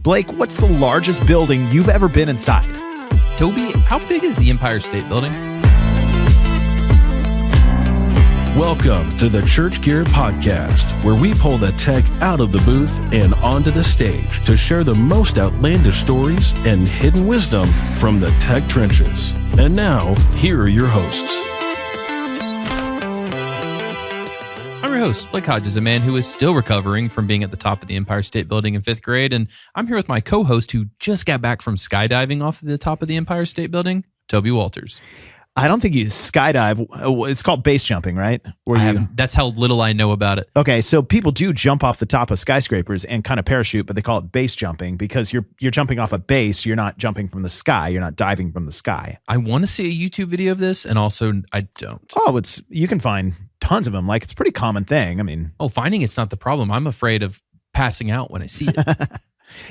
Blake, what's the largest building you've ever been inside? Toby, how big is the Empire State Building? Welcome to the Church Gear Podcast, where we pull the tech out of the booth and onto the stage to share the most outlandish stories and hidden wisdom from the tech trenches. And now, here are your hosts. I'm your host, Blake Hodges, a man who is still recovering from being at the top of the Empire State Building in 5th grade, and I'm here with my co-host who just got back from skydiving off the top of the Empire State Building, Toby Walters. I don't think you skydive. It's called base jumping, right? That's how little I know about it. Okay, so people do jump off the top of skyscrapers and kind of parachute, but they call it base jumping because you're jumping off a base. You're not jumping from the sky. You're not diving from the sky. I want to see a YouTube video of this, and also I don't. Oh, you can find tons of them. Like, it's a pretty common thing. I mean, finding it's not the problem. I'm afraid of passing out when I see it.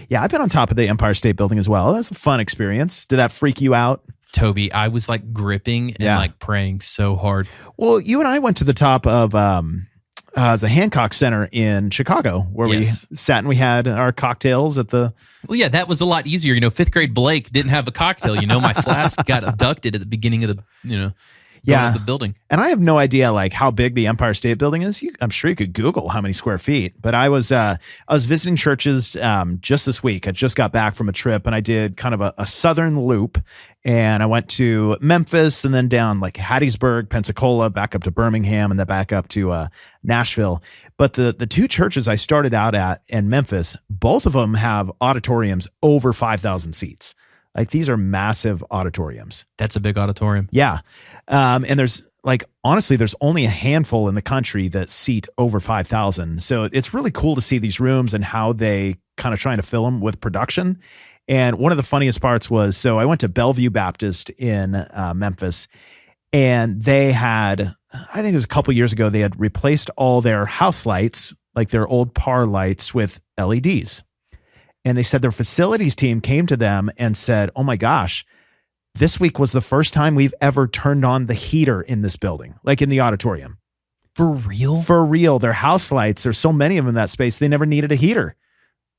Yeah, I've been on top of the Empire State Building as well. That's a fun experience. Did that freak you out? Toby, I was like gripping and like praying so hard. Well, you and I went to the top of the Hancock Center in Chicago, where we sat and we had our cocktails at the... Well, yeah, that was a lot easier. 5th grade Blake didn't have a cocktail. My flask got abducted at the beginning of the, the building. And I have no idea like how big the Empire State Building is. I'm sure you could Google how many square feet. But I was visiting churches just this week. I just got back from a trip and I did kind of a southern loop. And I went to Memphis and then down like Hattiesburg, Pensacola, back up to Birmingham, and then back up to Nashville. But the two churches I started out at in Memphis, both of them have auditoriums over 5,000 seats. Like, these are massive auditoriums. That's a big auditorium. Yeah. And there's honestly, there's only a handful in the country that seat over 5,000. So it's really cool to see these rooms and how they kind of trying to fill them with production. And one of the funniest parts was, so I went to Bellevue Baptist in Memphis, and they had, I think it was a couple years ago, they had replaced all their house lights, like their old par lights, with LEDs. And they said their facilities team came to them and said, oh my gosh, this week was the first time we've ever turned on the heater in this building, like in the auditorium. For real? For real. Their house lights, there's so many of them in that space, they never needed a heater.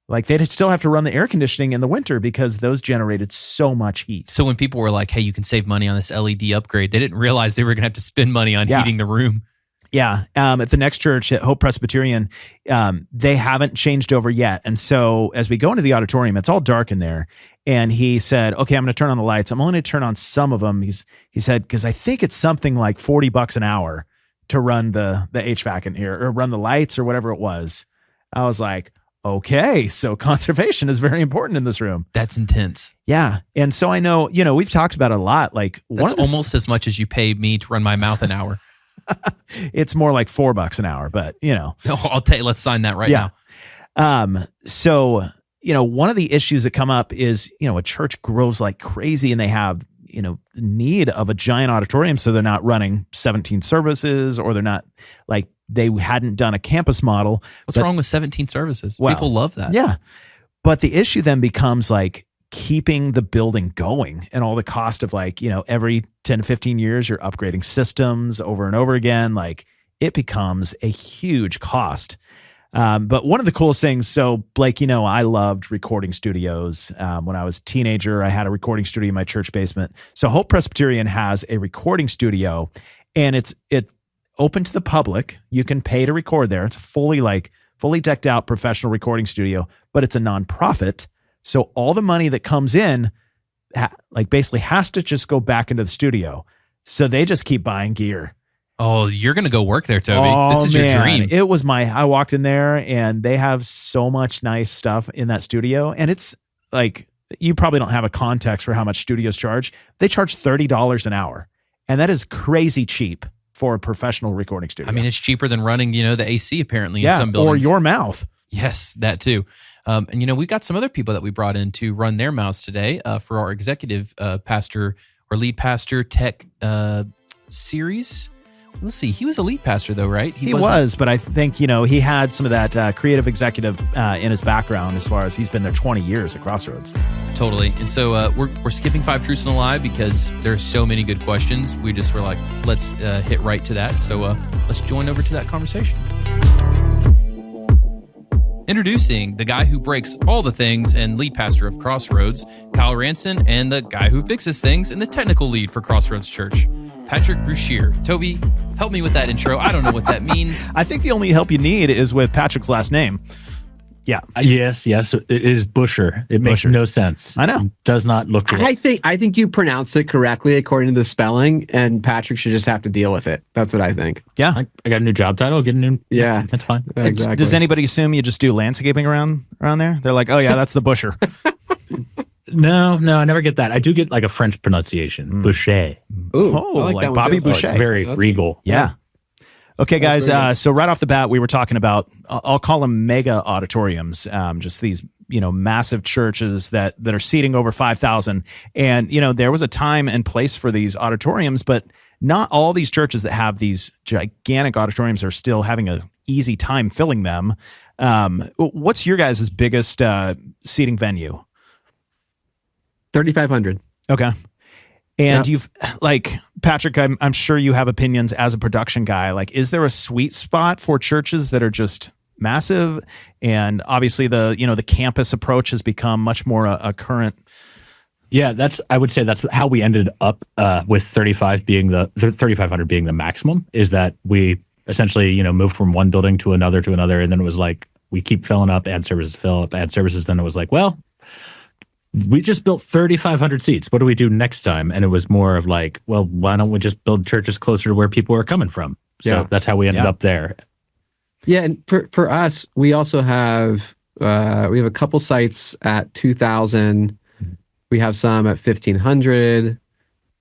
Like, they'd still have to run the air conditioning in the winter because those generated so much heat. So when people were like, hey, you can save money on this LED upgrade, they didn't realize they were going to have to spend money on heating the room. Yeah. At the next church at Hope Presbyterian, they haven't changed over yet. And so as we go into the auditorium, it's all dark in there. And he said, okay, I'm going to turn on the lights. I'm only going to turn on some of them. He said, because I think it's something like $40 an hour to run the HVAC in here, or run the lights, or whatever it was. I was like, okay, so conservation is very important in this room. That's intense. Yeah. And so I know, we've talked about it a lot. Like, that's almost as much as you pay me to run my mouth an hour. It's more like $4 an hour, but I'll tell you, let's sign that right now. So, one of the issues that come up is, a church grows like crazy and they have, need of a giant auditorium. So they're not running 17 services, or they're not like, they hadn't done a campus model. What's wrong with 17 services? Well, people love that. Yeah. But the issue then becomes like keeping the building going, and all the cost of every 10 to 15 years, you're upgrading systems over and over again. Like, it becomes a huge cost. But one of the coolest things, so Blake, I loved recording studios. When I was a teenager, I had a recording studio in my church basement. So Hope Presbyterian has a recording studio, and it's open to the public. You can pay to record there. It's fully decked out professional recording studio, but it's a nonprofit. So all the money that comes in, basically has to just go back into the studio. So they just keep buying gear. Oh, you're going to go work there, Toby. This is your dream. It was I walked in there and they have so much nice stuff in that studio. And it's like, you probably don't have a context for how much studios charge. They charge $30 an hour. And that is crazy cheap for a professional recording studio. I mean, it's cheaper than running, the AC apparently in some buildings. Or your mouth. Yes, that too. And we've got some other people that we brought in to run their mouths today for our executive pastor or lead pastor tech series. Let's see. He was a lead pastor though, right? He was, but I think, he had some of that creative executive in his background, as far as he's been there 20 years at Crossroads. Totally. And so we're skipping 5 Truths and a Lie because there's so many good questions. We just were like, let's hit right to that. So let's join over to that conversation. Introducing the guy who breaks all the things and lead pastor of Crossroads, Kyle Ranson, and the guy who fixes things and the technical lead for Crossroads Church, Patrick Bruschier. Toby, help me with that intro. I don't know what that means. I think the only help you need is with Patrick's last name. Yeah. Yes. It is Busher. It makes no sense. I know. It does not look right. I think you pronounced it correctly according to the spelling, and Patrick should just have to deal with it. That's what I think. Yeah. I got a new job title. Get a new. Yeah. That's fine. Exactly. Does anybody assume you just do landscaping around there? They're like, oh yeah, that's the Busher. No, I never get that. I do get like a French pronunciation. Boucher. Ooh, Oh, I like that one Bobby too. Boucher. It's very regal. Yeah. Okay, guys. very good. So right off the bat, we were talking about, I'll call them mega auditoriums, just these, massive churches that are seating over 5,000. And, there was a time and place for these auditoriums, but not all these churches that have these gigantic auditoriums are still having a easy time filling them. What's your guys' biggest seating venue? 3,500. Okay. And Yep. you've Patrick, I'm sure you have opinions as a production guy. Like, is there a sweet spot for churches that are just massive? And obviously the campus approach has become much more a current. Yeah, I would say that's how we ended up with 3,500 being the maximum, is that we essentially, moved from one building to another, and then it was like, we keep filling up, add services, fill up, add services. Then it was like, well, we just built 3,500 seats. What do we do next time? And it was more of like, well, why don't we just build churches closer to where people are coming from? So that's how we ended up there. Yeah, and for us, we also have we have a couple sites at 2,000. We have some at 1,500.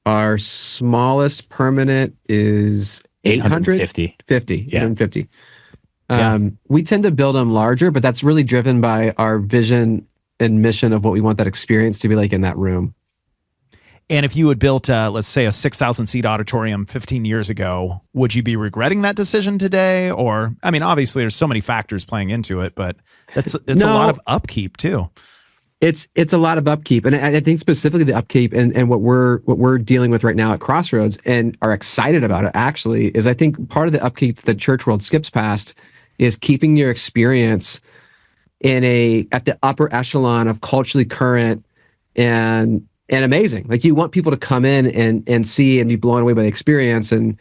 Our smallest permanent is 800. 850. Yeah. 850. We tend to build them larger, but that's really driven by our vision and mission of what we want that experience to be like in that room. And if you had built, let's say, a 6,000 seat auditorium 15 years ago, would you be regretting that decision today? Or, I mean, obviously there's so many factors playing into it, but it's a lot of upkeep too. It's a lot of upkeep. And I think specifically the upkeep and what we're dealing with right now at Crossroads and are excited about it actually is, I think part of the upkeep that the church world skips past is keeping your experience at the upper echelon of culturally current and amazing. Like, you want people to come in and see and be blown away by the experience. And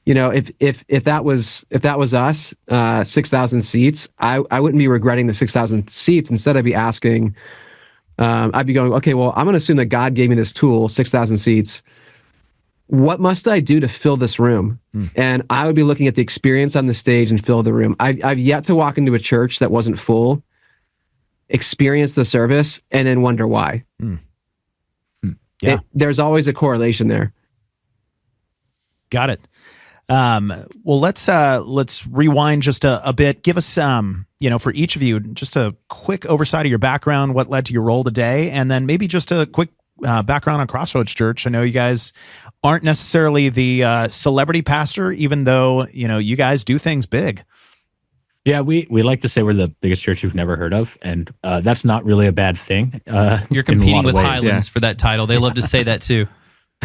if that was us, 6,000 seats, I wouldn't be regretting the 6,000 seats. Instead, I'd be asking, I'd be going, okay, well, I'm going to assume that God gave me this tool, 6,000 seats. What must I do to fill this room? And I would be looking at the experience on the stage and fill the room. I've yet to walk into a church that wasn't full, experience the service, and then wonder why. Yeah. There's always a correlation there. Got it. Well, let's rewind just a bit. Give us, for each of you, just a quick oversight of your background, what led to your role today, and then maybe just a quick background on Crossroads Church. I know you guys aren't necessarily the celebrity pastor, even though, you guys do things big. Yeah, we like to say we're the biggest church you've never heard of, and that's not really a bad thing. You're competing with Highlands for that title. They love to say that too.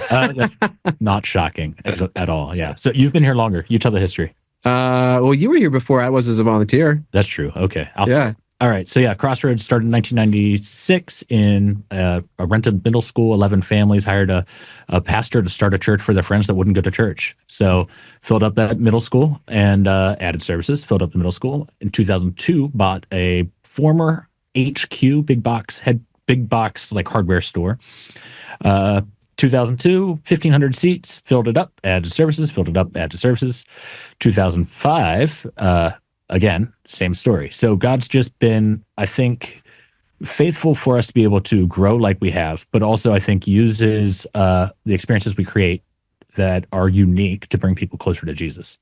That's not shocking at all. Yeah. So you've been here longer. You tell the history. Well, you were here before I was as a volunteer. That's true. Okay. Yeah. All right. So yeah, Crossroads started in 1996 in a rented middle school. 11 families hired a pastor to start a church for their friends that wouldn't go to church. So filled up that middle school and added services, filled up the middle school. In 2002, bought a former HQ big box like hardware store. 2002, 1,500 seats, filled it up, added services, filled it up, added services. 2005, again, same story. So God's just been, I think, faithful for us to be able to grow like we have, but also I think uses the experiences we create that are unique to bring people closer to Jesus.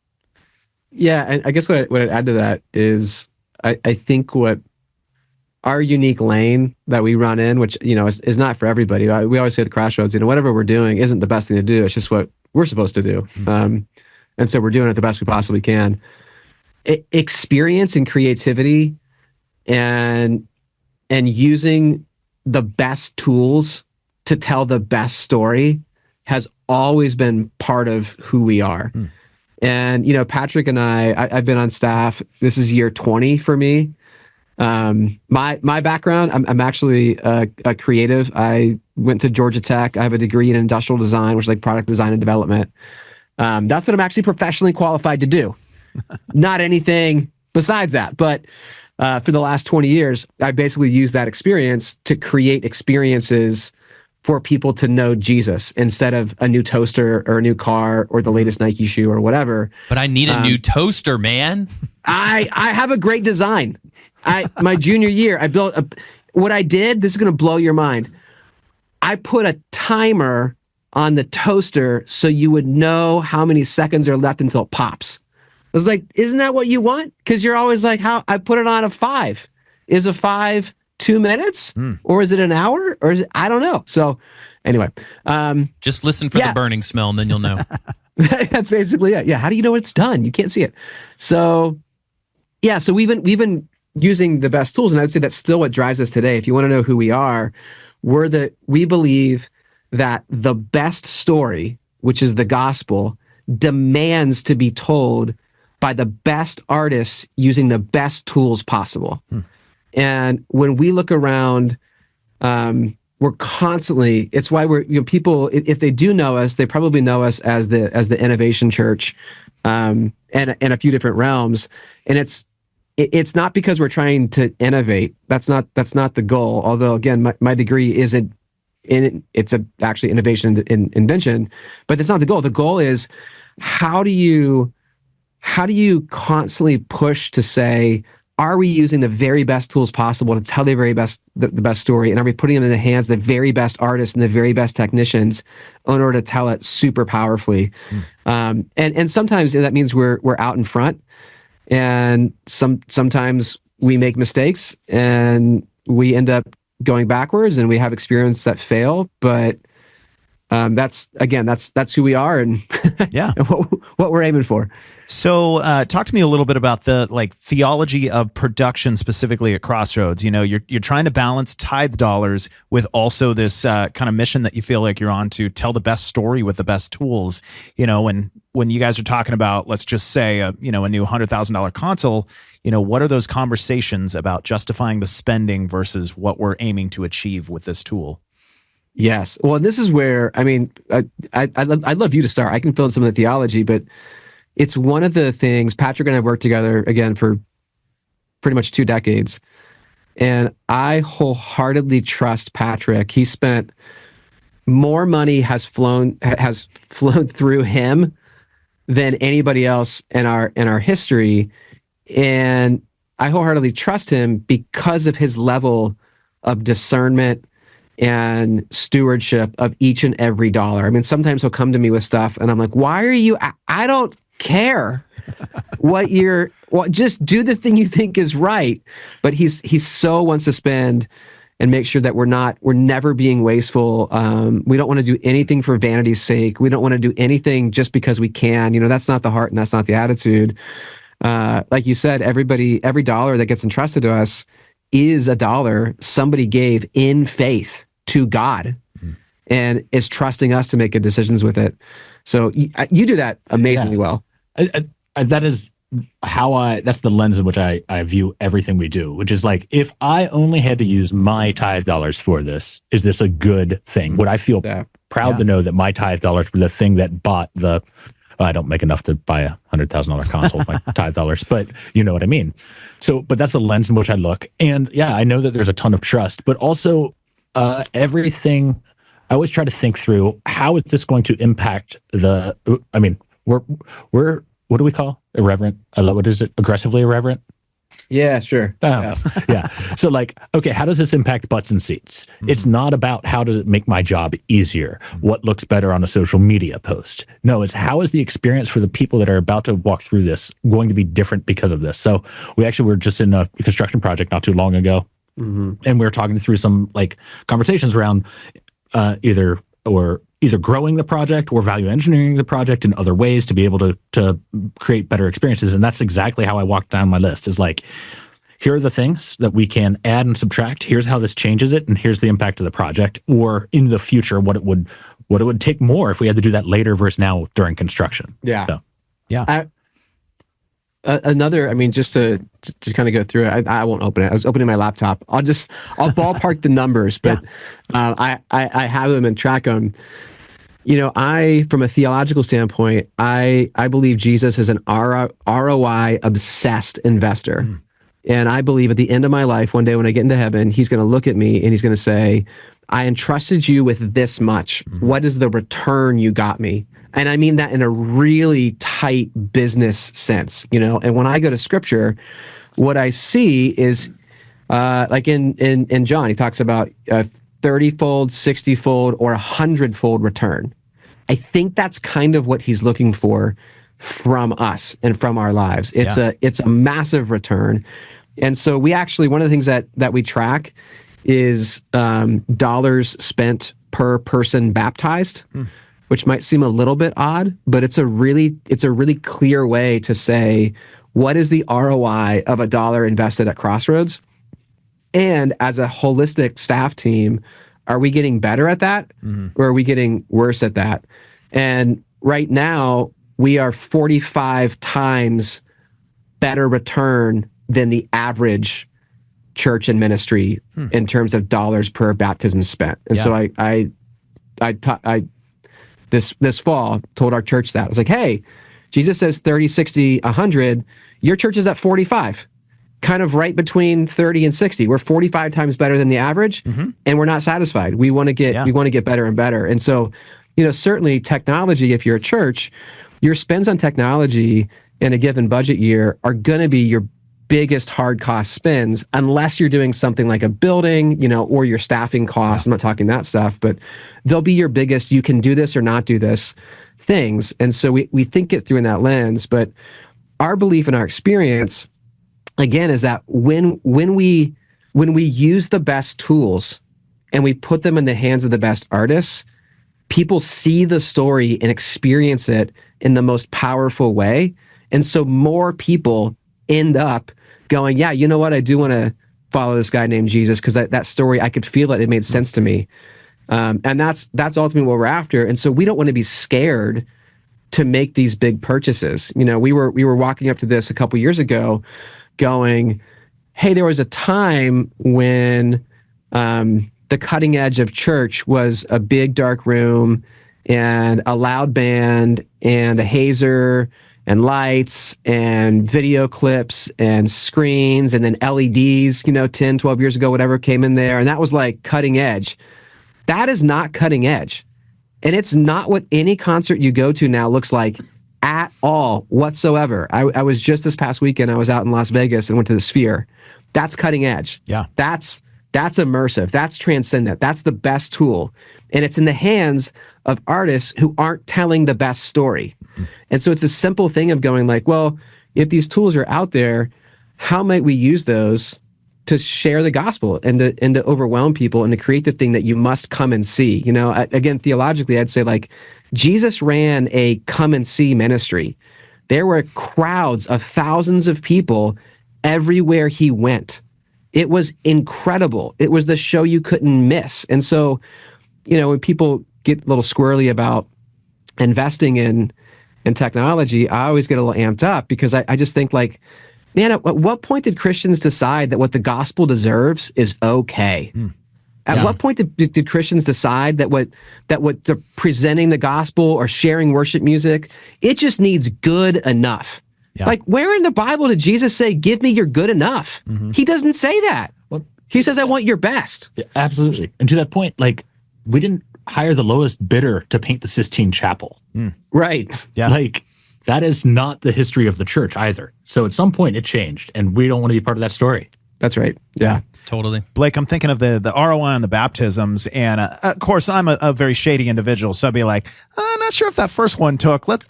Yeah, and I guess what I'd add to that is I think what our unique lane that we run in, which, is not for everybody. We always say at the Crossroads, whatever we're doing isn't the best thing to do. It's just what we're supposed to do. And so we're doing it the best we possibly can. Experience and creativity and using the best tools to tell the best story has always been part of who we are. And, Patrick and I've been on staff. This is year 20 for me. My background, I'm actually a creative. I went to Georgia Tech. I have a degree in industrial design, which is like product design and development. That's what I'm actually professionally qualified to do. Not anything besides that. But for the last 20 years, I basically used that experience to create experiences for people to know Jesus instead of a new toaster or a new car or the latest Nike shoe or whatever. But I need a new toaster, man. I have a great design. My junior year, I built what I did. This is going to blow your mind. I put a timer on the toaster so you would know how many seconds are left until it pops. I was like, isn't that what you want? Because you're always like, how I put it on a 5. Is a 5 2 minutes or is it an hour or is it, I don't know. So anyway, just listen for the burning smell and then you'll know. That's basically it. Yeah. How do you know it's done? You can't see it. So yeah. So we've been using the best tools, and I would say that's still what drives us today. If you want to know who we are, we believe that the best story, which is the gospel, demands to be told by the best artists using the best tools possible. And when we look around, we're constantly, it's why people, if they do know us, they probably know us as the Innovation Church, and a few different realms. And it's not because we're trying to innovate. That's not the goal. Although again, my degree isn't it's actually innovation and invention, but that's not the goal. The goal is how do you constantly push to say, are we using the very best tools possible to tell the very best, the best story? And are we putting them in the hands of the very best artists and the very best technicians in order to tell it super powerfully? And sometimes that means we're out in front, and sometimes we make mistakes and we end up going backwards and we have experience that fail. But that's who we are and yeah, and what we're aiming for. So talk to me a little bit about the theology of production specifically at Crossroads. You know, you're trying to balance tithe dollars with also this kind of mission that you feel like you're on to tell the best story with the best tools. You know, when you guys are talking about, let's just say, a new $100,000 console, what are those conversations about justifying the spending versus what we're aiming to achieve with this tool? Yes. Well, and this is where, I'd love you to start. I can fill in some of the theology, but it's one of the things. Patrick and I have worked together again for pretty much 2 decades. And I wholeheartedly trust Patrick. He spent more money has flown through him than anybody else in our history. And I wholeheartedly trust him because of his level of discernment and stewardship of each and every dollar. I mean, sometimes he'll come to me with stuff and I'm like, why are you, I don't care just do the thing you think is right. But he so wants to spend and make sure that we're never being wasteful. We don't want to do anything for vanity's sake. We don't want to do anything just because we can. That's not the heart and that's not the attitude. Like you said, every dollar that gets entrusted to us is a dollar somebody gave in faith to God and is trusting us to make good decisions with it. So you do that amazingly well. That is that's the lens in which I view everything we do, which is like, if I only had to use my tithe dollars for this, is this a good thing? Would I feel proud to know that my tithe dollars were the thing that bought I don't make enough to buy a $100,000 console with my tithe dollars, but you know what I mean? So, but that's the lens in which I look. And yeah, I know that there's a ton of trust, but also everything, I always try to think through, how is this going to impact we're what do we call irreverent? What is it? Aggressively irreverent? Yeah, sure. Yeah. So okay, how does this impact butts and seats? Mm-hmm. It's not about how does it make my job easier? What looks better on a social media post? No, it's how is the experience for the people that are about to walk through this going to be different because of this? So we actually were just in a construction project not too long ago, and we were talking through some conversations around either growing the project or value engineering the project in other ways to be able to create better experiences. And that's exactly how I walked down my list, is here are the things that we can add and subtract. Here's how this changes it. And here's the impact of the project, or in the future, what it would take more if we had to do that later versus now during construction. Yeah. So, yeah. another, I mean, just to kind of go through it, I won't open it. I was opening my laptop. I'll ballpark the numbers, but I have them and track them. From a theological standpoint, I believe Jesus is an ROI obsessed investor. And I believe at the end of my life, one day when I get into heaven, he's going to look at me and he's going to say, I entrusted you with this much. What is the return you got me? And I mean that in a really tight business sense, and when I go to scripture, what I see is like in John, he talks about a 30-fold, 60-fold, or 100-fold return. I think that's kind of what he's looking for from us and from our lives. It's a massive return. And so we actually, one of the things that we track is dollars spent per person baptized, which might seem a little bit odd, but it's a really clear way to say, what is the ROI of a dollar invested at Crossroads? And as a holistic staff team, are we getting better at that, or are we getting worse at that? And right now, we are 45 times better return than the average church and ministry in terms of dollars per baptism spent. And so I this fall told our church that. I was like, hey, Jesus says 30, 60, 100. Your church is at 45, kind of right between 30 and 60. We're 45 times better than the average, and we're not satisfied. We want to get better and better. And so, certainly technology, if you're a church, your spends on technology in a given budget year are going to be your biggest hard cost spends, unless you're doing something like a building, or your staffing costs. I'm not talking that stuff, but they'll be your biggest, you can do this or not do this things. And so we think it through in that lens. But our belief and our experience, again, is that when we use the best tools and we put them in the hands of the best artists, people see the story and experience it in the most powerful way. And so more people end up going, yeah, you know what? I do want to follow this guy named Jesus, because that story, I could feel it. It made sense to me. And that's ultimately what we're after. And so we don't want to be scared to make these big purchases. We were walking up to this a couple years ago going, hey, there was a time when the cutting edge of church was a big dark room and a loud band and a hazer and lights and video clips and screens and then LEDs, 10, 12 years ago, whatever came in there. And that was like cutting edge. That is not cutting edge. And it's not what any concert you go to now looks like at all whatsoever. I was just this past weekend, I was out in Las Vegas and went to the Sphere. That's cutting edge. Yeah. That's immersive. That's transcendent. That's the best tool. And it's in the hands of artists who aren't telling the best story. And so it's a simple thing of going like, well, if these tools are out there, how might we use those to share the gospel and to overwhelm people and to create the thing that you must come and see? Again, theologically, I'd say like Jesus ran a come and see ministry. There were crowds of thousands of people everywhere he went. It was incredible. It was the show you couldn't miss. And so, when people get a little squirrely about investing in technology, I always get a little amped up, because I just think like, man, at what point did Christians decide that what the gospel deserves is okay? At what point did Christians decide that what the presenting the gospel or sharing worship music, it just needs good enough? Yeah. Like, where in the Bible did Jesus say, give me your good enough? He doesn't say that. Well, he says, I want your best. Yeah, absolutely. And to that point, like, we didn't hire the lowest bidder to paint the Sistine Chapel. Right. Yeah. Like, that is not the history of the church either. So at some point it changed, and we don't want to be part of that story. That's right. Yeah. Totally. Blake, I'm thinking of the ROI on the baptisms, and of course I'm a very shady individual, so I'd be like, I'm not sure if that first one took. Let's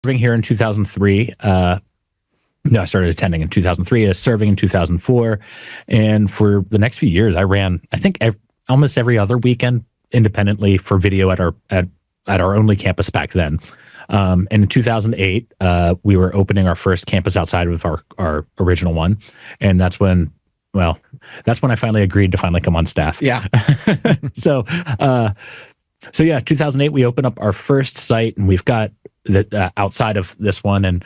serving here in 2003. No, I started attending in 2003, serving in 2004. And for the next few years, I ran, I think, almost every other weekend independently for video at our only campus back then. And in 2008, we were opening our first campus outside of our original one. And that's when I finally agreed to finally come on staff. Yeah. So yeah, 2008, we opened up our first site, and we've got the outside of this one. And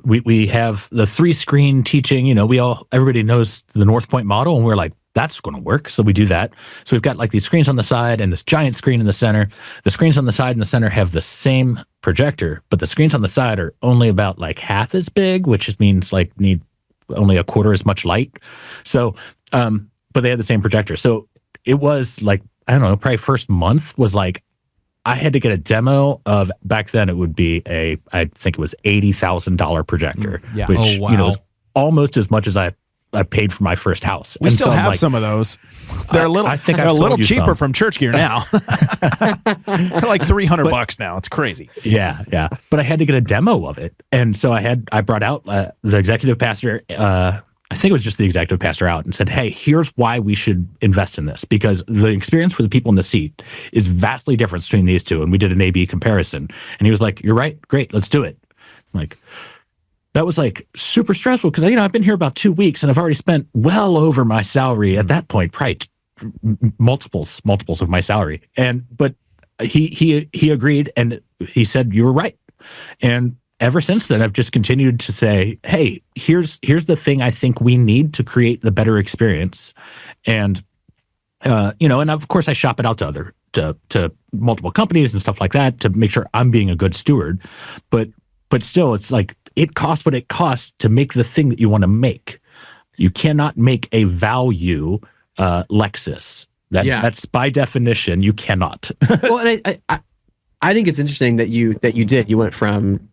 we have the 3-screen teaching. Everybody knows the North Point model, and we're like, that's going to work. So we do that. So we've got like these screens on the side and this giant screen in the center. The screens on the side and the center have the same projector, but the screens on the side are only about like half as big, which just means like need only a quarter as much light. So, but they had the same projector. So it was like, I don't know, probably first month was like, I had to get a demo of, back then it would be I think it was $80,000 projector, yeah. which, Oh, wow. was almost as much as I paid for my first house. We And still so I'm have like, some of those. They're a little, I think they're I've a sold little you cheaper some. from church gear now. They're like $300 now. It's crazy. Yeah. But I had to get a demo of it. And so I brought out the executive pastor, I think it was just the executive pastor out, and said, hey, here's why we should invest in this, because the experience for the people in the seat is vastly different between these two. And we did an A/B comparison. And he was like, you're right. Great. Let's do it. I'm like, that was like super stressful because, I've been here about 2 weeks and I've already spent well over my salary at that point, probably multiples of my salary. But he agreed, and he said, you were right. And ever since then, I've just continued to say, hey, here's the thing I think we need to create the better experience. And, and of course I shop it out to multiple companies and stuff like that to make sure I'm being a good steward. But still, it's like, it costs what it costs to make the thing that you want to make. You cannot make a value Lexus. That's by definition, you cannot. Well, and I think it's interesting that you you went from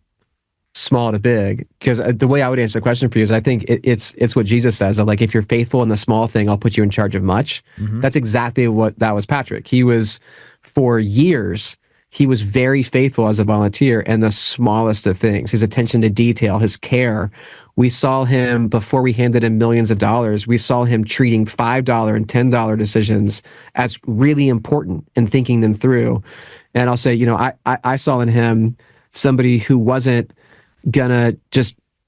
small to big, because the way I would answer the question for you is I think it's what Jesus says, of like, if you're faithful in the small thing, I'll put you in charge of much. Mm-hmm. That's exactly what that was Patrick. He was, for years, he was very faithful as a volunteer in the smallest of things, his attention to detail, his care. We saw him, before we handed him millions of dollars, we saw him treating $5 and $10 decisions as really important and thinking them through. And I'll say, I saw in him somebody who wasn't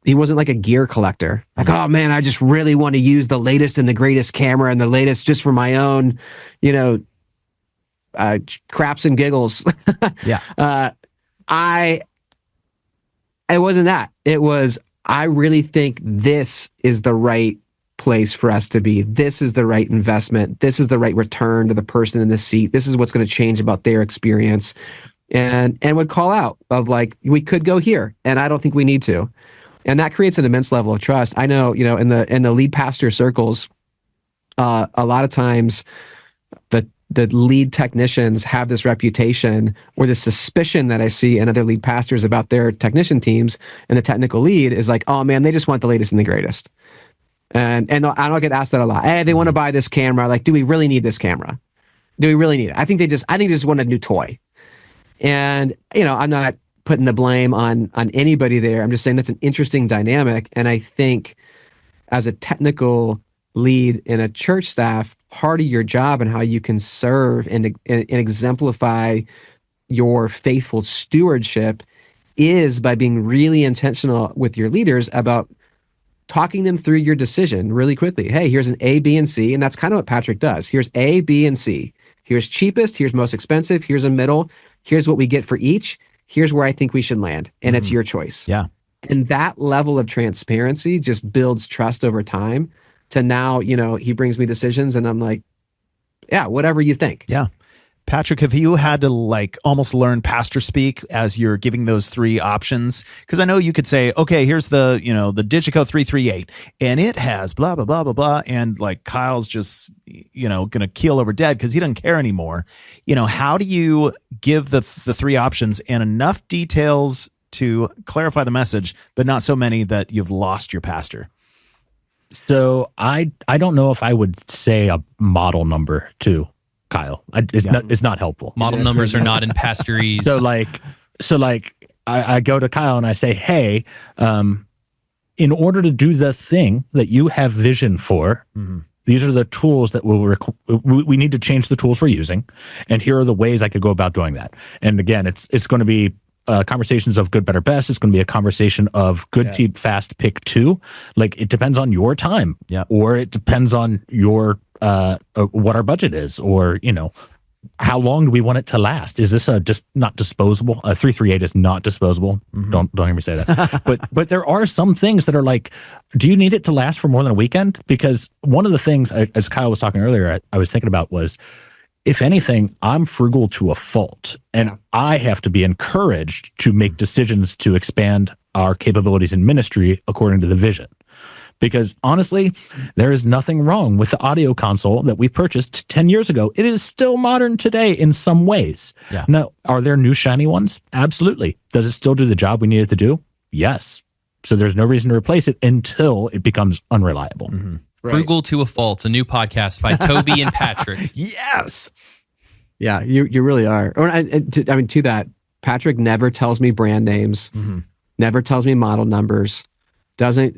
he wasn't like a gear collector. Like, oh man, I just really want to use the latest and the greatest camera and the latest just for my own, craps and giggles. Yeah. It wasn't that. It was, I really think this is the right place for us to be. This is the right investment. This is the right return to the person in the seat. This is what's going to change about their experience. And would call out of like, we could go here, and I don't think we need to. And that creates an immense level of trust. I know, in the lead pastor circles, a lot of times the lead technicians have this reputation, or this suspicion that I see in other lead pastors about their technician teams, and the technical lead is like, oh man, they just want the latest and the greatest. And I'll get asked that a lot. Hey, they want to buy this camera. Like, do we really need this camera? Do we really need it? I think they just want a new toy. And, I'm not putting the blame on anybody there. I'm just saying that's an interesting dynamic. And I think as a technical lead in a church staff, part of your job and how you can serve and exemplify your faithful stewardship is by being really intentional with your leaders about talking them through your decision really quickly. Hey, here's an A, B, and C. And that's kind of what Patrick does. Here's A, B, and C. Here's cheapest. Here's most expensive. Here's a middle. Here's what we get for each. Here's where I think we should land. And it's your choice. Yeah. And that level of transparency just builds trust over time to now, he brings me decisions and I'm like, yeah, whatever you think. Yeah. Patrick, have you had to like almost learn pastor speak as you're giving those three options? Because I know you could say, okay, here's the Digico 338 and it has blah, blah, blah, blah, blah. And like Kyle's just, going to keel over dead because he doesn't care anymore. How do you give the three options and enough details to clarify the message, but not so many that you've lost your pastor? So I don't know if I would say a model number to Kyle. It's not helpful. Model numbers are not in pastorese. So like So like I go to Kyle and I say, hey, in order to do the thing that you have vision for, these are the tools that we need to change the tools we're using. And here are the ways I could go about doing that. And again, it's going to be conversations of good, better, best. It's going to be a conversation of good, cheap, fast, pick two. Like it depends on your time, or it depends on your what our budget is, or how long do we want it to last? Is this just not disposable? 338 is not disposable. Don't hear me say that. but there are some things that are like, do you need it to last for more than a weekend? Because one of the things, as Kyle was talking earlier, I was thinking about was, if anything, I'm frugal to a fault, and I have to be encouraged to make decisions to expand our capabilities in ministry according to the vision. Because honestly, there is nothing wrong with the audio console that we purchased 10 years ago. It is still modern today in some ways. Yeah. Now, are there new shiny ones? Absolutely. Does it still do the job we need it to do? Yes. So there's no reason to replace it until it becomes unreliable. Right. Frugal to a Fault, a new podcast by Toby and Patrick. Yes. Yeah, you really are. To that, Patrick never tells me brand names, never tells me model numbers. Doesn't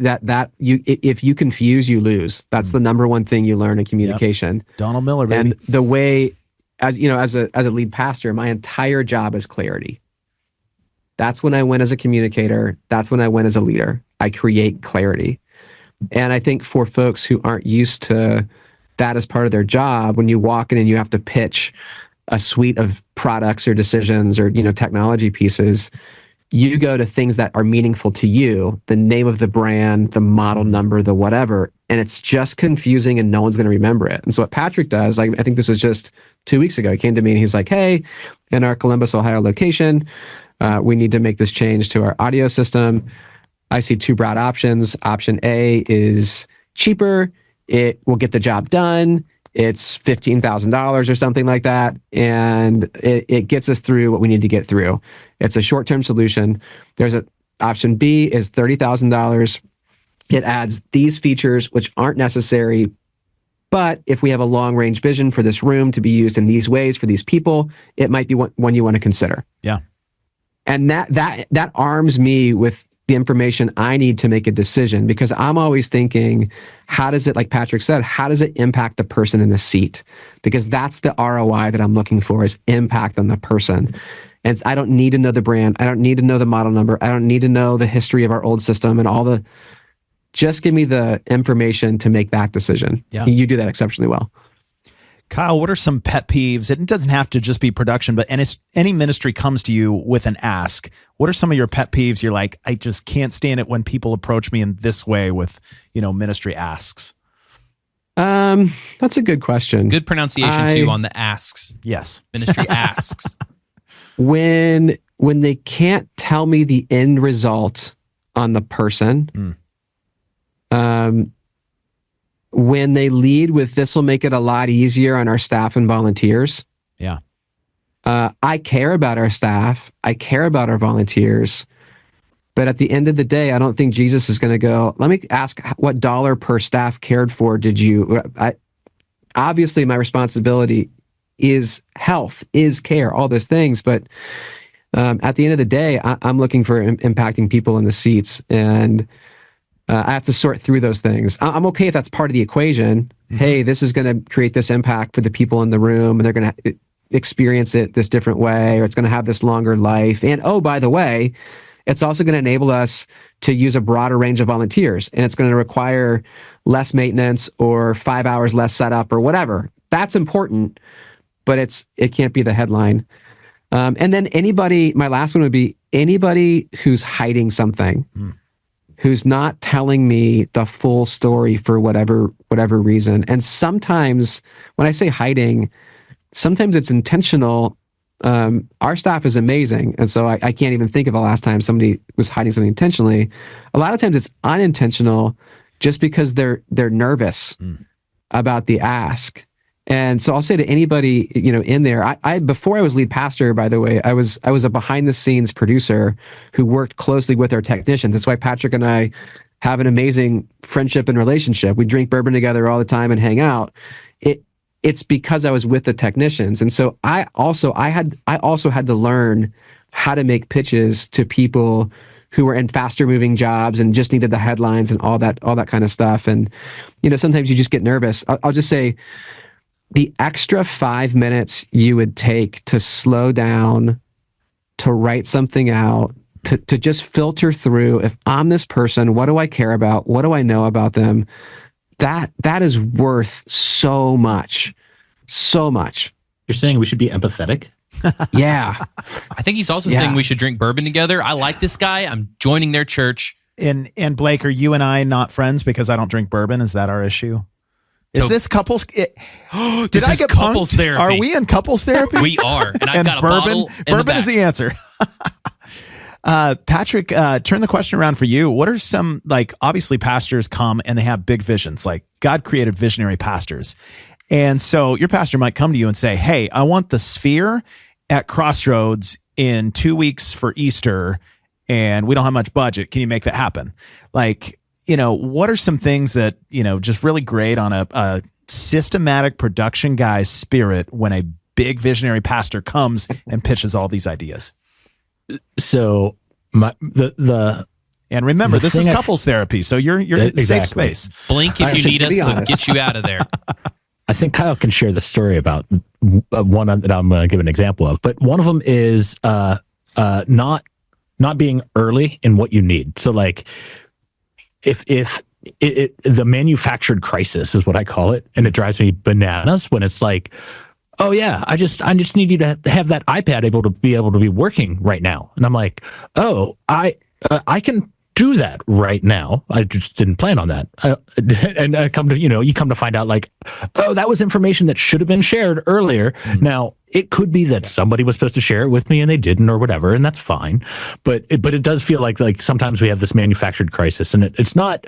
if you confuse, you lose. That's the number one thing you learn in communication. Donald Miller, baby. And the way, as a lead pastor, my entire job is clarity. That's when I win as a communicator. That's when I win as a leader. I create clarity. And I think for folks who aren't used to that as part of their job, when you walk in and you have to pitch a suite of products or decisions or technology pieces, you go to things that are meaningful to you, the name of the brand, the model number, the whatever, and it's just confusing and no one's going to remember it. And so what Patrick does, I think this was just 2 weeks ago, he came to me and he's like, hey, in our Columbus, Ohio location, we need to make this change to our audio system. I see two broad options. Option A is cheaper. It will get the job done. It's $15,000 or something like that. And it gets us through what we need to get through. It's a short-term solution. There's option B is $30,000. It adds these features, which aren't necessary. But if we have a long-range vision for this room to be used in these ways for these people, it might be one you want to consider. Yeah. And that arms me with the information I need to make a decision, because I'm always thinking, how does it, like Patrick said, how does it impact the person in the seat? Because that's the ROI that I'm looking for, is impact on the person. And I don't need to know the brand. I don't need to know the model number. I don't need to know the history of our old system and just give me the information to make that decision. Yeah. You do that exceptionally well. Kyle, what are some pet peeves? It doesn't have to just be production, but any ministry comes to you with an ask. What are some of your pet peeves? You're like, I just can't stand it when people approach me in this way with, ministry asks. That's a good question. Good pronunciation too on the asks. Yes. Ministry asks. When they can't tell me the end result on the person, when they lead with, this will make it a lot easier on our staff and volunteers. Yeah. I care about our staff. I care about our volunteers. But at the end of the day, I don't think Jesus is going to go, let me ask what dollar per staff cared for did you... Obviously, my responsibility is health, is care, all those things. But at the end of the day, I'm looking for impacting people in the seats. And I have to sort through those things. I'm okay if that's part of the equation. Mm-hmm. Hey, this is going to create this impact for the people in the room, and they're going to experience it this different way, or it's going to have this longer life. And oh, by the way, it's also going to enable us to use a broader range of volunteers, and it's going to require less maintenance or 5 hours less setup or whatever. That's important, but it can't be the headline. And then my last one would be anybody who's hiding something. Who's not telling me the full story for whatever reason. And sometimes when I say hiding, sometimes it's intentional. Our staff is amazing. And so I can't even think of the last time somebody was hiding something intentionally. A lot of times it's unintentional just because they're nervous about the ask. And so I'll say to anybody, in there, I before I was lead pastor, by the way, I was a behind the scenes producer who worked closely with our technicians. That's why Patrick and I have an amazing friendship and relationship. We drink bourbon together all the time and hang out. It's because I was with the technicians. And so I also had to learn how to make pitches to people who were in faster moving jobs and just needed the headlines and all that kind of stuff. And, sometimes you just get nervous. I'll just say the extra 5 minutes you would take to slow down, to write something out, to just filter through, if I'm this person, what do I care about? What do I know about them? That is worth so much. So much. You're saying we should be empathetic? Yeah. I think he's also saying we should drink bourbon together. I like this guy. I'm joining their church. And Blake, are you and I not friends because I don't drink bourbon? Is that our issue? Is this couples? Did I get couples punked? therapy? Are we in couples therapy? We are. And I've got a bourbon, bottle in bourbon the back. is the answer. Patrick, turn the question around for you. What are some, obviously pastors come and they have big visions, like God created visionary pastors. And so your pastor might come to you and say, hey, I want the sphere at Crossroads in 2 weeks for Easter, and we don't have much budget. Can you make that happen? What are some things that, just really great on a systematic production guy's spirit when a big visionary pastor comes and pitches all these ideas? So and remember, this is couples therapy, so you're in a safe Exactly. space. Blink if you need us to get you out of there. I think Kyle can share the story about one that I'm going to give an example of, but one of them is not being early in what you need. So if the manufactured crisis is what I call it, and it drives me bananas when it's like, oh yeah, I just need you to have that iPad able to be working right now, and I'm like, oh, I can do that right now. I just didn't plan on that. And I come to, you come to find out oh, that was information that should have been shared earlier. Mm-hmm. Now, it could be that somebody was supposed to share it with me and they didn't or whatever, and that's fine. But it does feel like sometimes we have this manufactured crisis, and it's not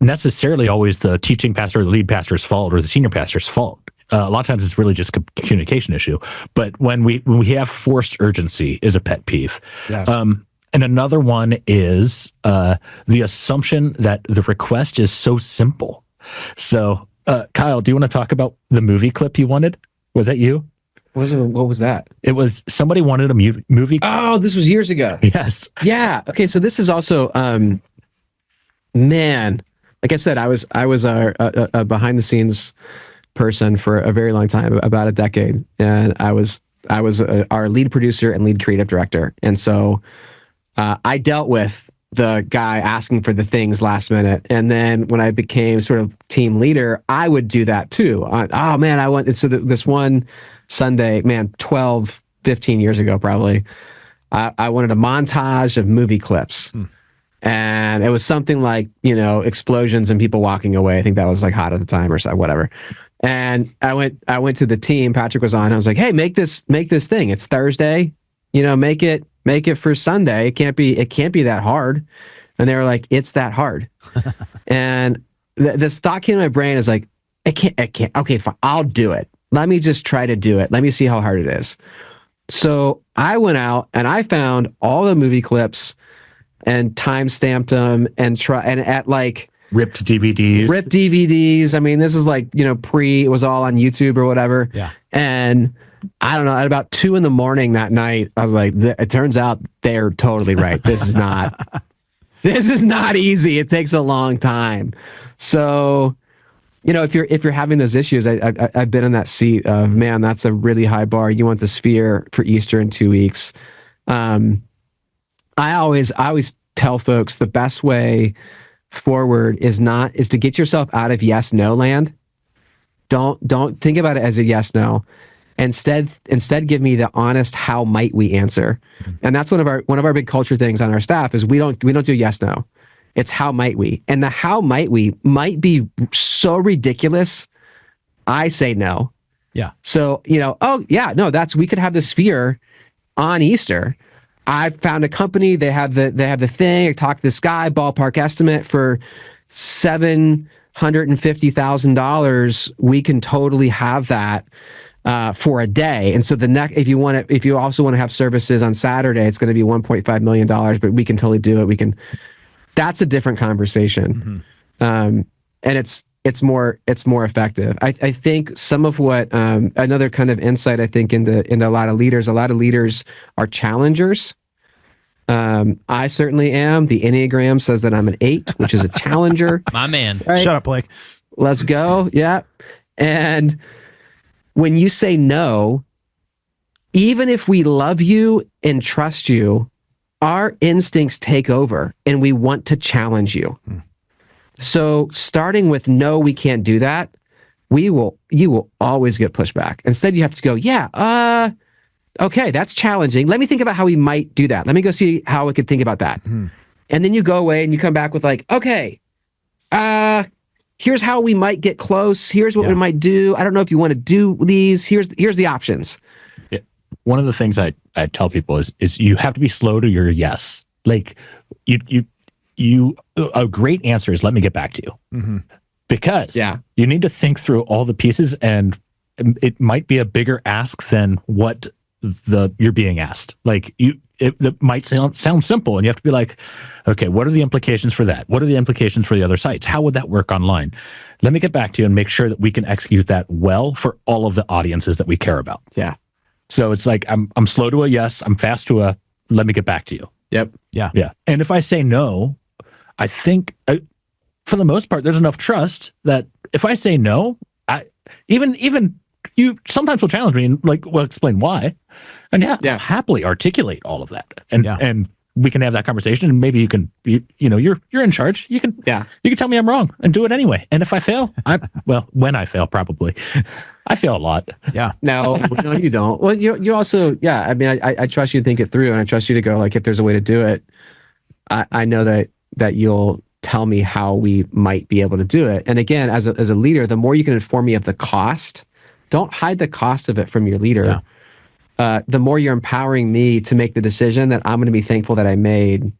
necessarily always the teaching pastor or the lead pastor's fault or the senior pastor's fault. A lot of times it's really just a communication issue. But when we have forced urgency is a pet peeve. Yeah. And another one is the assumption that the request is so simple. So, Kyle, do you want to talk about the movie clip you wanted? Was that you? What was that? It was somebody wanted a movie. Oh, this was years ago. Yes. Yeah. Okay. So this is also, man, like I said, I was a behind the scenes person for a very long time, about a decade, and I was our lead producer and lead creative director, and so. I dealt with the guy asking for the things last minute. And then when I became sort of team leader, I would do that too. This one Sunday, 12, 15 years ago, probably, I wanted a montage of movie clips. And it was something like, explosions and people walking away. I think that was hot at the time or so, whatever. And I went to the team. Patrick was on. I was like, hey, make this thing. It's Thursday. Make it for Sunday. It can't be that hard. And they were like, it's that hard. And this thought came to my brain is like, it can't. Okay, fine. I'll do it. Let me just try to do it. Let me see how hard it is. So I went out and I found all the movie clips and time-stamped them and at ripped DVDs. I mean, this is it was all on YouTube or whatever. Yeah. And I don't know, at about 2 a.m. that night, I was like, it turns out they're totally right. This is not easy. It takes a long time. So, if you're having those issues, I've been in that seat of, man, that's a really high bar. You want the sphere for Easter in 2 weeks. I always tell folks the best way forward is to get yourself out of yes, no land. Don't think about it as a yes, no. Instead, give me the honest how might we answer, and that's one of our big culture things on our staff is we don't do yes no, it's how might we, and the how might we might be so ridiculous. I say no. Yeah. So we could have the sphere on Easter. I found a company. They have the thing. I talked to this guy. Ballpark estimate for $750,000. We can totally have that. For a day. And so if you also want to have services on Saturday, it's going to be $1.5 million, but we can totally do it. That's a different conversation. Mm-hmm. And it's more effective. I think some of what another kind of insight I think into a lot of leaders are challengers. I certainly am. The Enneagram says that I'm an 8, which is a challenger. My man. Right? Shut up, Blake. Let's go. Yeah. And when you say no, even if we love you and trust you, our instincts take over and we want to challenge you. So starting with no, we can't do that, you will always get pushback. Instead, you have to go, yeah, okay, that's challenging. Let me think about how we might do that. Let me go see how we could think about that. And then you go away and you come back with like, okay, here's how we might get close. Here's what we might do. I don't know if you want to do these. Here's the options. Yeah. One of the things I tell people is you have to be slow to your yes. Like a great answer is let me get back to you. Because you need to think through all the pieces, and it might be a bigger ask than what you're being asked. Like it might sound simple, and you have to be like, okay, what are the implications for that? What are the implications for the other sites? How would that work online? Let me get back to you and make sure that we can execute that well for all of the audiences that we care about. Yeah. So it's like I'm slow to a yes, I'm fast to a let me get back to you. Yep. Yeah. And if I say no, I think for the most part, there's enough trust that if I say no, even you sometimes will challenge me and explain why. And I'll happily articulate all of that. And we can have that conversation, and maybe you can, you're in charge. You can tell me I'm wrong and do it anyway. And if I fail, when I fail, probably I fail a lot. Yeah. No, you don't. Well, you also, I mean, I trust you to think it through, and I trust you to go, like, if there's a way to do it, I know that you'll tell me how we might be able to do it. And again, as a leader, the more you can inform me of the cost, don't hide the cost of it from your leader. The more you're empowering me to make the decision that I'm going to be thankful that I made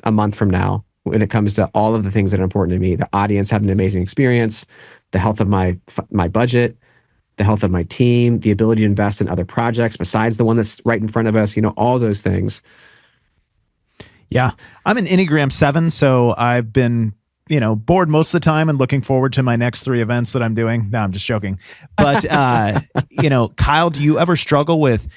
a month from now when it comes to all of the things that are important to me, the audience having an amazing experience, the health of my budget, the health of my team, the ability to invest in other projects besides the one that's right in front of us, all those things. Yeah. I'm an Enneagram 7, so I've been, bored most of the time and looking forward to my next 3 events that I'm doing. No, I'm just joking. But, Kyle, do you ever struggle with,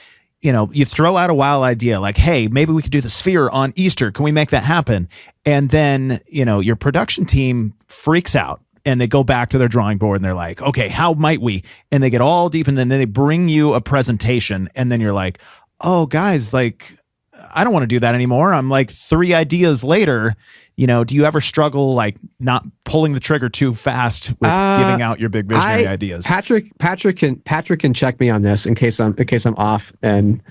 you throw out a wild idea like, hey, maybe we could do the sphere on Easter. Can we make that happen? And then, your production team freaks out and they go back to their drawing board and they're like, okay, how might we? And they get all deep, and then they bring you a presentation, and then you're like, oh, guys, like, I don't want to do that anymore. I'm like 3 ideas later. Do you ever struggle like not pulling the trigger too fast with giving out your big visionary ideas? Patrick can check me on this in case I'm off and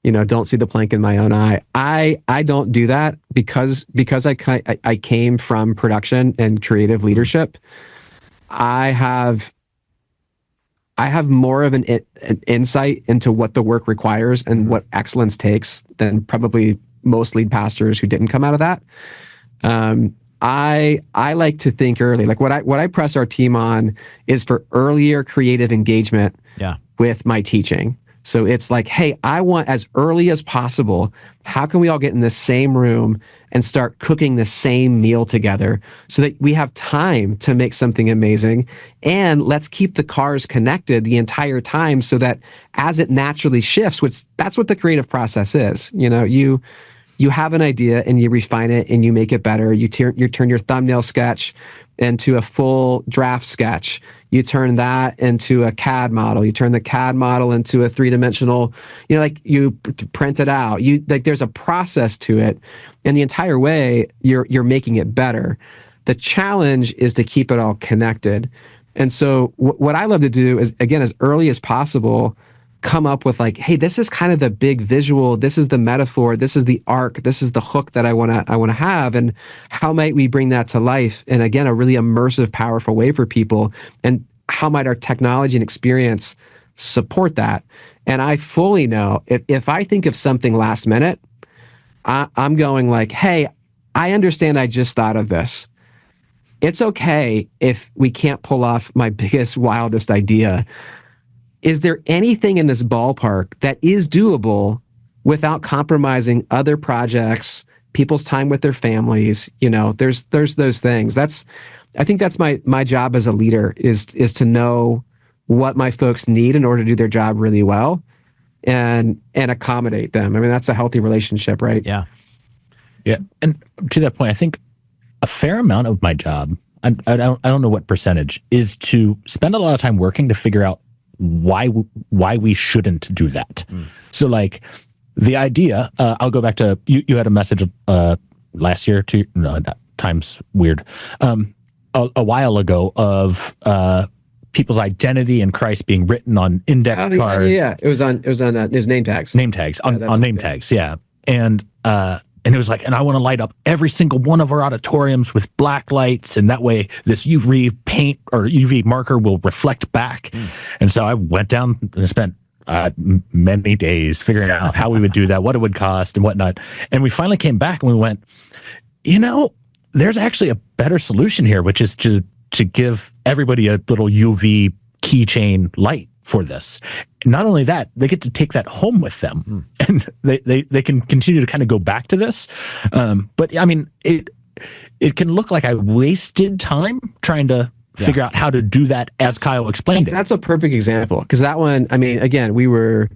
don't see the plank in my own eye. I don't do that because I came from production and creative leadership. I have more of an insight into what the work requires and what excellence takes than probably most lead pastors who didn't come out of that. I like to think early. Like what I press our team on is for earlier creative engagement with my teaching. So it's like, hey, I want as early as possible, how can we all get in the same room and start cooking the same meal together so that we have time to make something amazing? And let's keep the cars connected the entire time so that as it naturally shifts, which that's what the creative process is. You have an idea and you refine it and you make it better. You turn your thumbnail sketch into a full draft sketch. You turn that into a CAD model. You turn the CAD model into a 3-dimensional, you print it out. There's a process to it. And the entire way you're making it better. The challenge is to keep it all connected. And so what I love to do is, again, as early as possible, come up with like, hey, this is kind of the big visual, this is the metaphor, this is the arc, this is the hook that I want to have, and how might we bring that to life in, again, a really immersive, powerful way for people, and how might our technology and experience support that? And I fully know if I think of something last minute, I'm going like, hey, I understand I just thought of this. It's okay if we can't pull off my biggest, wildest idea. Is there anything in this ballpark that is doable without compromising other projects people's time with their families. There's those things. I think that's my job as a leader is to know what my folks need in order to do their job really well and accommodate them. I mean, that's a healthy relationship, right? Yeah. Yeah. And to that point, I think a fair amount of my job, I don't know what percentage, is to spend a lot of time working to figure out why we shouldn't do that. So like the idea, I'll go back to, you had a message last year too, no, time's weird, a while ago of people's identity in Christ being written on index cards. Yeah, it was on his name tags. Name tags, on name tags, yeah. And it was like, and I want to light up every single one of our auditoriums with black lights, and that way this UV paint or UV marker will reflect back. And so I went down and spent many days figuring out how we would do that, what it would cost and whatnot. And we finally came back and we went, there's actually a better solution here, which is to give everybody a little UV keychain light for this. Not only that, they get to take that home with them, and they can continue to kind of go back to this. But I mean, it can look like I wasted time trying to figure out how to do that as Kyle explained it. That's a perfect example, because that one, I mean, again, we were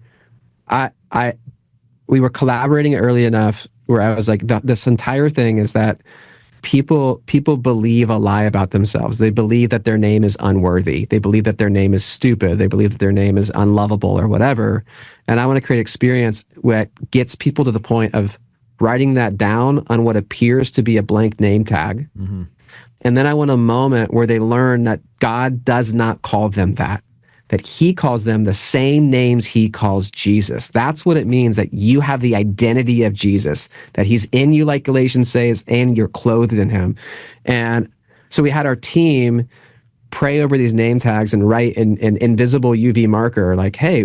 collaborating early enough where I was like, this entire thing is that people believe a lie about themselves. They believe that their name is unworthy. They believe that their name is stupid. They believe that their name is unlovable or whatever. And I want to create experience that gets people to the point of writing that down on what appears to be a blank name tag. And then I want a moment where they learn that God does not call them that he calls them the same names he calls Jesus. That's what it means, that you have the identity of Jesus, that he's in you, like Galatians says, and you're clothed in him. And so we had our team pray over these name tags and write an invisible UV marker, like, hey,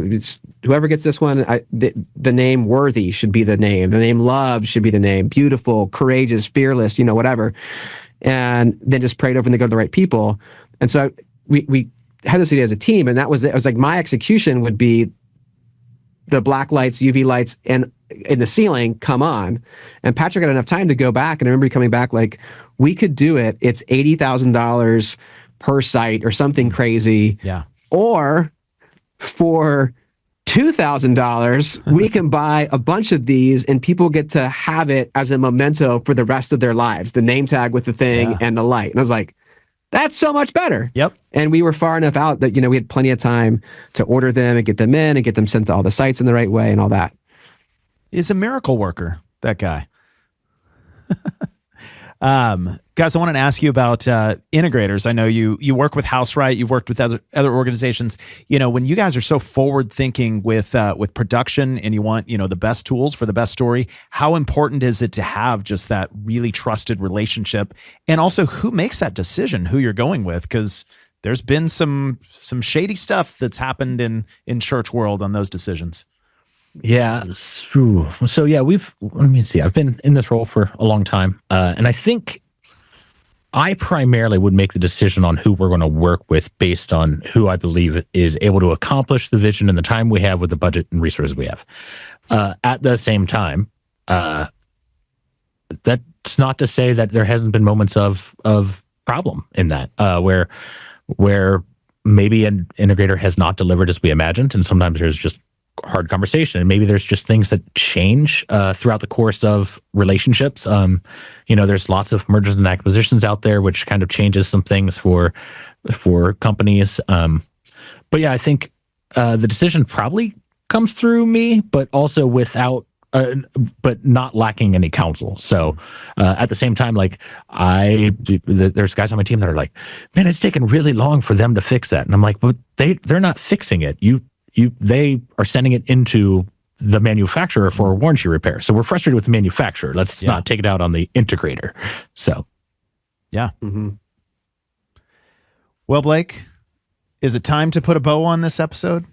whoever gets this one, the name worthy should be the name love should be the name, beautiful, courageous, fearless, whatever. And then just prayed over and they go to the right people. And so we had this idea as a team, and that was it. It was like my execution would be the black lights, UV lights, and in the ceiling come on. And Patrick had enough time to go back, and I remember coming back like, we could do it. It's $80,000 per site or something crazy. Yeah. Or for $2,000, we can buy a bunch of these and people get to have it as a memento for the rest of their lives, the name tag with the thing and the light. And I was like, that's so much better. Yep. And we were far enough out that, we had plenty of time to order them and get them in and get them sent to all the sites in the right way and all that. He's a miracle worker, that guy. Guys, I wanted to ask you about integrators. I know you work with HouseRight. You've worked with other organizations. When you guys are so forward thinking with production and you want the best tools for the best story, how important is it to have just that really trusted relationship? And also, who makes that decision who you're going with? Because there's been some shady stuff that's happened in church world on those decisions. Yeah. So yeah, let me see. I've been in this role for a long time. And I think I primarily would make the decision on who we're going to work with based on who I believe is able to accomplish the vision in the time we have with the budget and resources we have. At the same time, that's not to say that there hasn't been moments of problem in that, where maybe an integrator has not delivered as we imagined, and sometimes there's just hard conversation, and maybe there's just things that change throughout the course of relationships. There's lots of mergers and acquisitions out there, which kind of changes some things for companies. But yeah, I think the decision probably comes through me, but also without, but not lacking any counsel. So at the same time, like there's guys on my team that are like, man, it's taken really long for them to fix that, and I'm like, but they're not fixing it. They are sending it into the manufacturer for a warranty repair. So we're frustrated with the manufacturer. Let's not take it out on the integrator. So, yeah. Mm-hmm. Well, Blake, is it time to put a bow on this episode?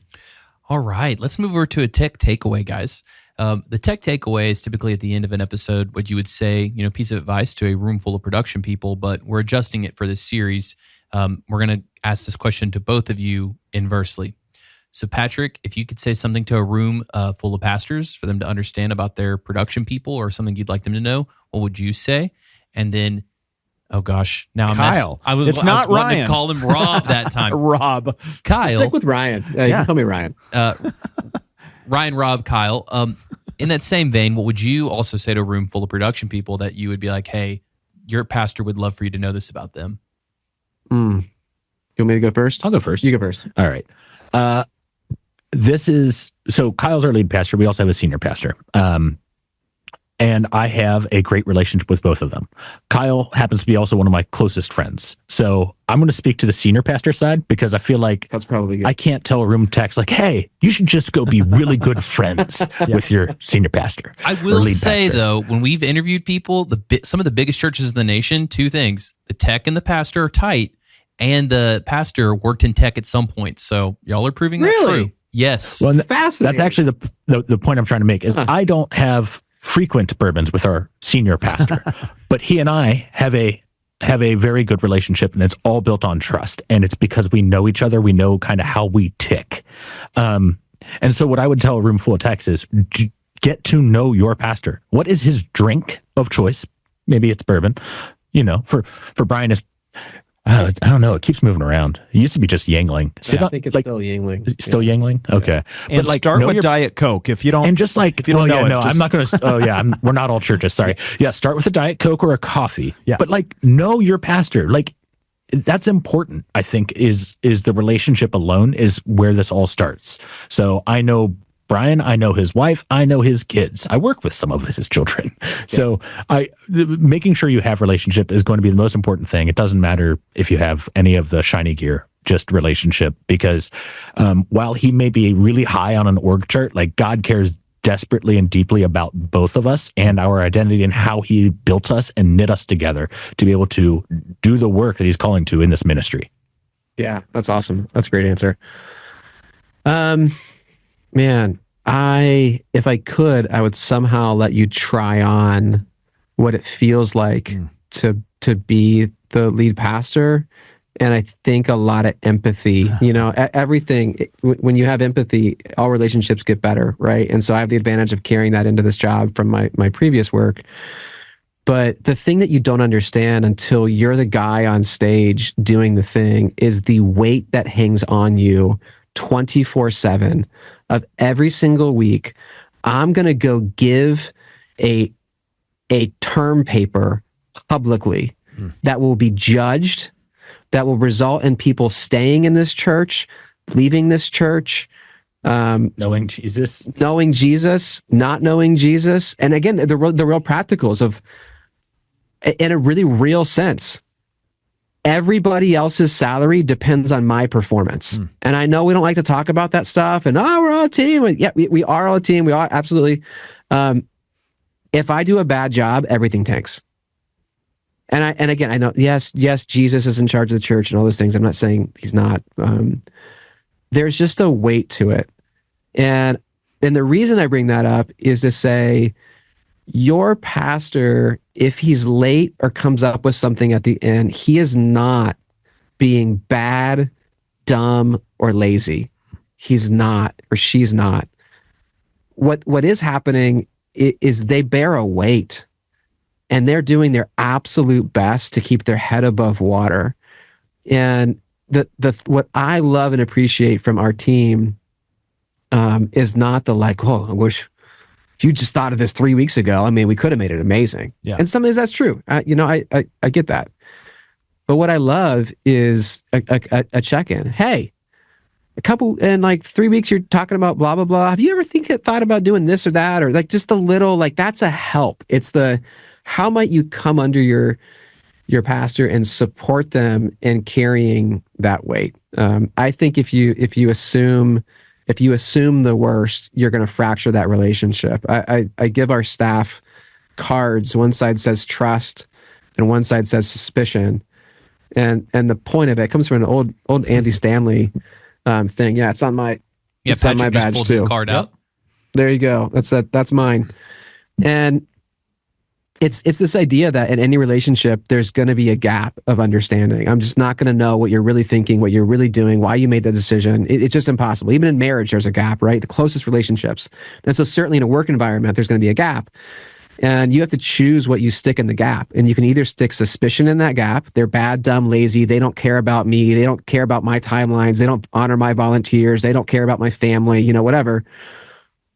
All right, let's move over to a tech takeaway, guys. The tech takeaway is typically at the end of an episode, what you would say, piece of advice to a room full of production people, but we're adjusting it for this series. We're going to ask this question to both of you inversely. So Patrick, if you could say something to a room full of pastors for them to understand about their production people or something you'd like them to know, what would you say? And then, oh gosh, now Kyle. I was not wanting Ryan. to call him Rob that time. Rob. Kyle. Stick with Ryan. You can call me Ryan. Ryan, Rob, Kyle. In that same vein, what would you also say to a room full of production people that you would be like, hey, your pastor would love for you to know this about them? You want me to go first? I'll go first. You go first. All right. So Kyle's our lead pastor. We also have a senior pastor. And I have a great relationship with both of them. Kyle happens to be also one of my closest friends. So I'm going to speak to the senior pastor side because I feel like That's probably good. I can't tell a room text like, hey, you should just go be really good friends with your senior pastor. I will say, though, when we've interviewed people, some of the biggest churches in the nation, two things: the tech and the pastor are tight, and the pastor worked in tech at some point. So y'all are proving that Really? true. Yes. Well, Fascinating. that's actually the point I'm trying to make is I don't have frequent bourbons with our senior pastor, but he and I have a very good relationship, and it's all built on trust. And it's because we know each other. We know kind of how we tick. And so what I would tell a room full of techs is get to know your pastor. What is his drink of choice? Maybe it's bourbon. For Brian, it's I don't know. It keeps moving around. It used to be just Yangling. I think it's still Yingling. Still Yangling? Okay. And start with Diet Coke if you don't. And just like, if you don't know it, I'm not going to, we're not all churches. Sorry. Yeah. Start with a Diet Coke or a coffee. Yeah. But know your pastor. That's important, I think, is the relationship alone is where this all starts. So I know Brian, I know his wife, I know his kids. I work with some of his children. Yeah. So making sure you have relationship is going to be the most important thing. It doesn't matter if you have any of the shiny gear, just relationship, because while he may be really high on an org chart, God cares desperately and deeply about both of us and our identity and how he built us and knit us together to be able to do the work that he's calling to in this ministry. Yeah, that's awesome. That's a great answer. Man, if I could, I would somehow let you try on what it feels like to be the lead pastor. And I think a lot of empathy, everything, when you have empathy, all relationships get better, right? And so I have the advantage of carrying that into this job from my previous work. But the thing that you don't understand until you're the guy on stage doing the thing is the weight that hangs on you 24/7 of every single week. I'm going to go give a term paper publicly that will be judged, that will result in people staying in this church, leaving this church, knowing Jesus, not knowing Jesus. And again, the real practicals of, in a really real sense, everybody else's salary depends on my performance. And I know we don't like to talk about that stuff and, we're all a team. Yeah, we are all a team. We are absolutely. If I do a bad job, everything tanks. And again, I know, yes, Jesus is in charge of the church and all those things. I'm not saying he's not. There's just a weight to it. And the reason I bring that up is to say, your pastor, if he's late or comes up with something at the end, he is not being bad, dumb, or lazy. He's not, or she's not. What is happening is they bear a weight, and they're doing their absolute best to keep their head above water. And what I love and appreciate from our team is not the I wish if you just thought of this 3 weeks ago, we could have made it amazing. Yeah. And some days that's true. I get that. But what I love is a check-in. Hey, in 3 weeks, you're talking about blah, blah, blah. Have you ever thought about doing this or that? Or just a little, that's a help. It's how might you come under your pastor and support them in carrying that weight? I think if you assume the worst, you're going to fracture that relationship. I give our staff cards. One side says trust, and one side says suspicion. And the point of it comes from an old Andy Stanley thing. Yeah, it's on my Patrick on my badge pulled too. his card out. There you go. That's mine. And it's this idea that in any relationship, there's going to be a gap of understanding. I'm just not going to know what you're really thinking, what you're really doing, why you made that decision. It's just impossible. Even in marriage, there's a gap, right? The closest relationships. And so certainly in a work environment, there's going to be a gap. And you have to choose what you stick in the gap. And you can either stick suspicion in that gap. They're bad, dumb, lazy. They don't care about me. They don't care about my timelines. They don't honor my volunteers. They don't care about my family, whatever.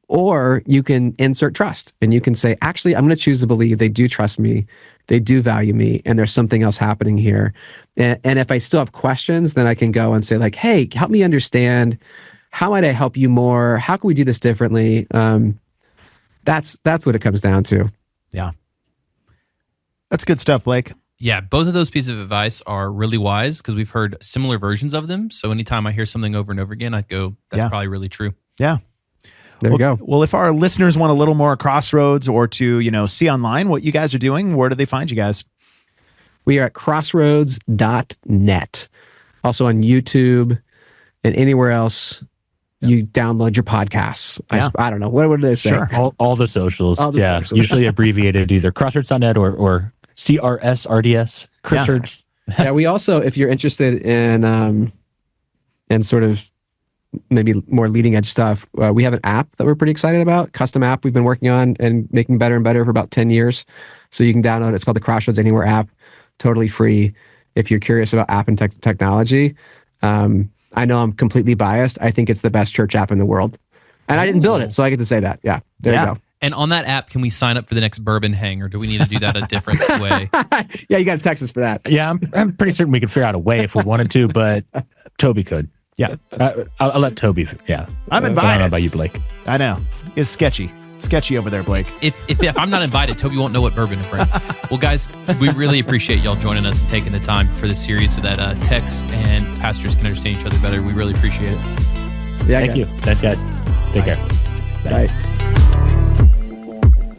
Or you can insert trust and you can say, actually, I'm going to choose to believe they do trust me. They do value me. And there's something else happening here. And if I still have questions, then I can go and say like, hey, help me understand. How might I help you more? How can we do this differently? That's what it comes down to. Yeah. That's good stuff, Blake. Yeah, both of those pieces of advice are really wise because we've heard similar versions of them. So anytime I hear something over and over again, I go, that's probably really true. Yeah. There you go. Well, if our listeners want a little more Crossroads or to, see online what you guys are doing, where do they find you guys? We are at crossroads.net. Also on YouTube and anywhere else you download your podcasts. Yeah. I don't know. What would they say? Sure. All the socials. All the socials. Usually abbreviated either crossroads.net or CRS, Crossroads. Yeah, we also, if you're interested in sort of maybe more leading edge stuff, we have an app that we're pretty excited about, custom app we've been working on and making better and better for about 10 years. So you can download it. It's called the Crossroads Anywhere app, totally free. If you're curious about app and technology, I know I'm completely biased. I think it's the best church app in the world. And I didn't build it, so I get to say that. Yeah, there you go. And on that app, can we sign up for the next bourbon hang, or do we need to do that a different way? Yeah, you got to text us for that. Yeah, I'm pretty certain we could figure out a way if we wanted to, but Toby could. Yeah. I'll let Toby. Yeah. I'm I don't invited. know about you, Blake. I know. It's sketchy. Sketchy over there, Blake. If I'm not invited, Toby won't know what bourbon to bring. Well, guys, we really appreciate y'all joining us and taking the time for this series so that techs and pastors can understand each other better. We really appreciate it. Yeah, Thank you. Thanks, guys. Take care. Bye.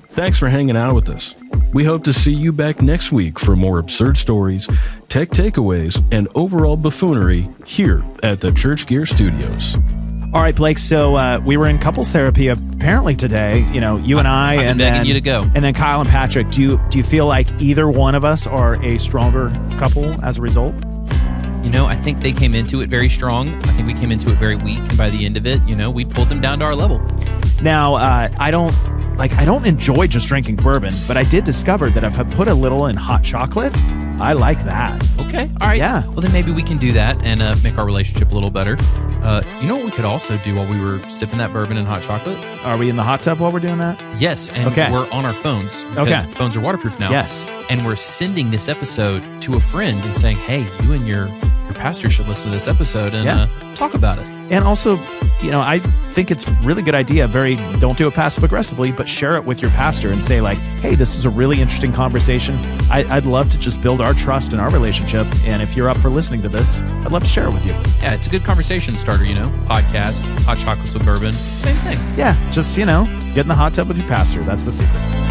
Thanks for hanging out with us. We hope to see you back next week for more absurd stories, tech takeaways, and overall buffoonery here at the Church Gear Studios. All right, Blake. So we were in couples therapy apparently today. You and I, I've been and begging then you to go. And then Kyle and Patrick. Do you feel like either one of us are a stronger couple as a result? I think they came into it very strong. I think we came into it very weak, and by the end of it, we pulled them down to our level. Now, I don't enjoy just drinking bourbon, but I did discover that if I put a little in hot chocolate, I like that. Okay. All right. Yeah. Well, then maybe we can do that and make our relationship a little better. You know what we could also do while we were sipping that bourbon and hot chocolate? Are we in the hot tub while we're doing that? Yes. And Okay. we're on our phones because phones are waterproof now. Yes. And we're sending this episode to a friend and saying, hey, you and your pastor should listen to this episode and talk about it. And also, I think it's a really good idea. Don't do it passive aggressively, but share it with your pastor and say like, hey, this is a really interesting conversation. I'd love to just build our trust in our relationship. And if you're up for listening to this, I'd love to share it with you. Yeah, it's a good conversation starter, podcast, hot chocolates with bourbon, same thing. Yeah, just, get in the hot tub with your pastor. That's the secret.